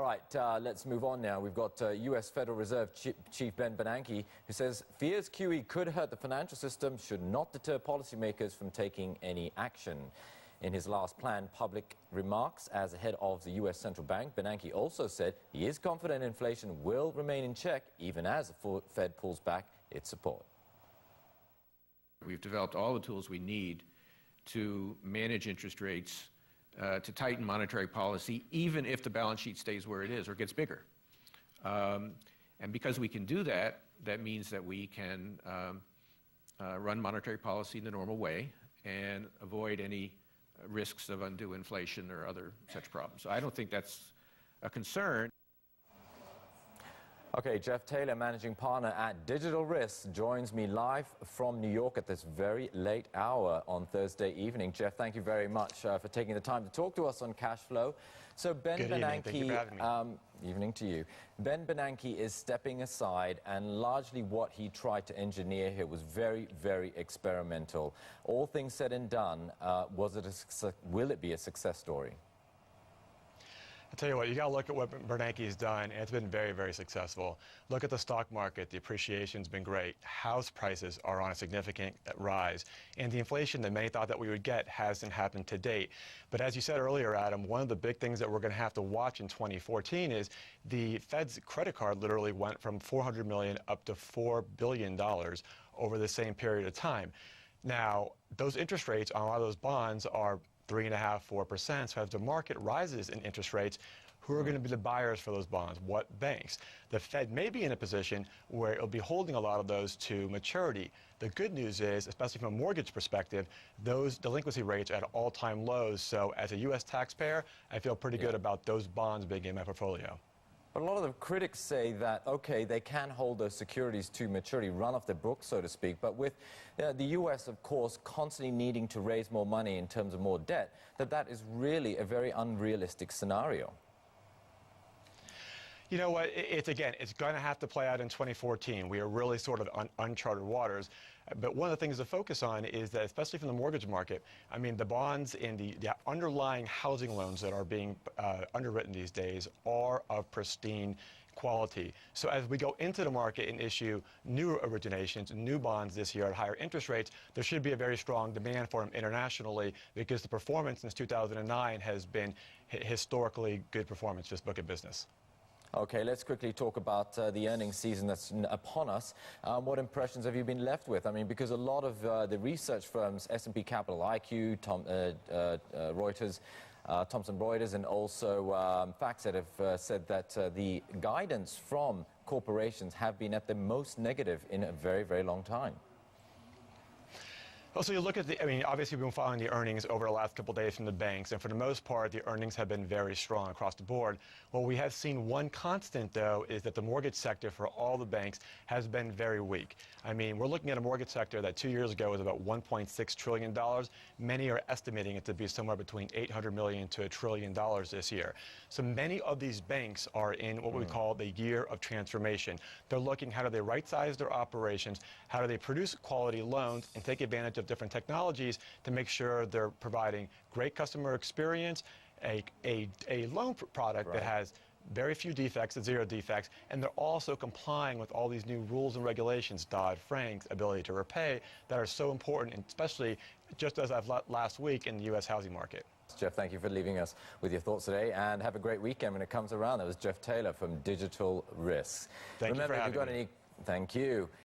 right, let's move on now. We've got U.S. Federal Reserve Chief Ben Bernanke, who says fears QE could hurt the financial system should not deter policymakers from taking any action. In his last planned public remarks as head of the U.S. Central Bank, Bernanke also said he is confident inflation will remain in check even as the Fed pulls back its support. We've developed all the tools we need to manage interest rates, to tighten monetary policy, even if the balance sheet stays where it is or gets bigger. And because we can do that, that means that we can run monetary policy in the normal way and avoid any risks of undue inflation or other such problems. So I don't think that's a concern. Okay, Jeff Taylor, managing partner at Digital Risk, joins me live from New York at this very late hour on Thursday evening. Jeff, thank you very much for taking the time to talk to us on cash flow. So Ben Bernanke, thank you for having me. Evening to you. Ben Bernanke is stepping aside, and largely what he tried to engineer here was very, very experimental. All things said and done, will it be a success story? I'll tell you what, you got to look at what Bernanke's done, and it's been very, very successful. Look at the stock market. The appreciation's been great. House prices are on a significant rise, and the inflation that many thought that we would get hasn't happened to date. But as you said earlier, Adam, one of the big things that we're going to have to watch in 2014 is the Fed's credit card literally went from $400 million up to $4 billion over the same period of time. Now, those interest rates on a lot of those bonds are 3.5%, 4%. So as the market rises in interest rates, who are going to be the buyers for those bonds? What banks? The Fed may be in a position where it'll be holding a lot of those to maturity. The good news is, especially from a mortgage perspective, those delinquency rates are at all-time lows. So as a U.S. taxpayer, I feel pretty good about those bonds being in my portfolio. But a lot of the critics say that, okay, they can hold those securities to maturity, run off their books, so to speak. But with the U.S., of course, constantly needing to raise more money in terms of more debt, that is really a very unrealistic scenario. You know what, it's going to have to play out in 2014. We are really sort of on uncharted waters. But one of the things to focus on is that, especially from the mortgage market, I mean, the bonds and the underlying housing loans that are being underwritten these days are of pristine quality. So as we go into the market and issue new originations, new bonds this year at higher interest rates, there should be a very strong demand for them internationally because the performance since 2009 has been historically good performance, this book of business. Okay, let's quickly talk about the earnings season that's upon us. What impressions have you been left with? I mean, because a lot of the research firms, S&P Capital IQ, Reuters, Thomson Reuters, and also FactSet have said that the guidance from corporations have been at the most negative in a very, very long time. Also, you look at I mean, obviously we've been following the earnings over the last couple of days from the banks, and for the most part, the earnings have been very strong across the board. What we have seen one constant, though, is that the mortgage sector for all the banks has been very weak. I mean, we're looking at a mortgage sector that 2 years ago was about $1.6 trillion. Many are estimating it to be somewhere between $800 million to $1 trillion this year. So many of these banks are in what we call the year of transformation. They're looking how do they right-size their operations, how do they produce quality loans and take advantage of different technologies to make sure they're providing great customer experience, a loan product that has very few defects, zero defects, and they're also complying with all these new rules and regulations, Dodd-Frank's, ability to repay, that are so important, and especially just as I've last week in the U.S. housing market. Jeff, thank you for leaving us with your thoughts today, and have a great weekend when it comes around. That was Jeff Taylor from Digital Risk. Thank you for having me. Thank you.